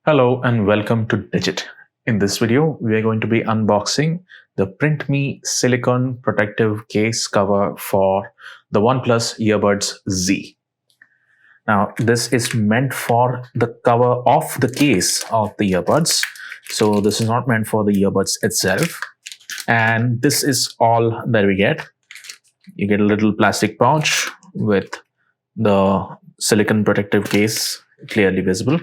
Hello and welcome to Digit. In this video, we are going to be unboxing the Printme Silicone protective case cover for the OnePlus Earbuds Z. Now, this is meant for the cover of the case of the earbuds. So this is not meant for the earbuds itself. And this is all that we get. You get a little plastic pouch with the silicone protective case clearly visible.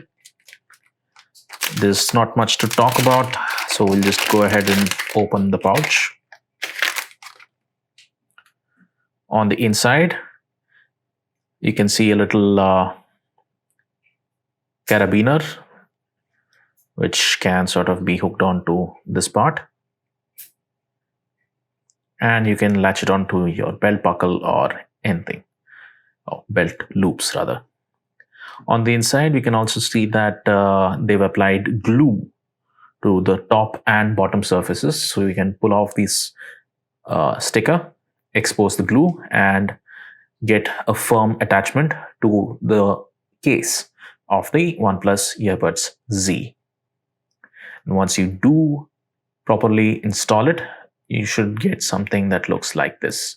There's not much to talk about, so we'll just go ahead and open the pouch. On the inside, you can see a little carabiner, which can sort of be hooked onto this part. And you can latch it onto your belt buckle or anything, or belt loops rather. On the inside, we can also see that they've applied glue to the top and bottom surfaces. So we can pull off this sticker, expose the glue, and get a firm attachment to the case of the OnePlus Earbuds Z. And once you do properly install it, you should get something that looks like this.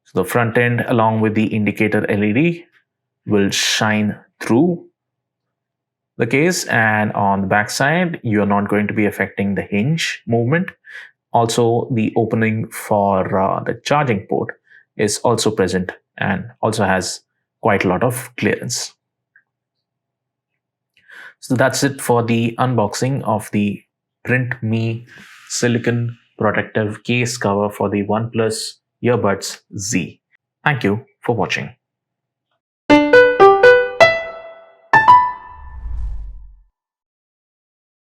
So the front end, along with the indicator LED, will shine through the case, and on the back side you're not going to be affecting the hinge movement. Also, the opening for the charging port is also present and also has quite a lot of clearance. So that's it for the unboxing of the Printme Silicone protective case cover for the OnePlus Earbuds Z. Thank you for watching.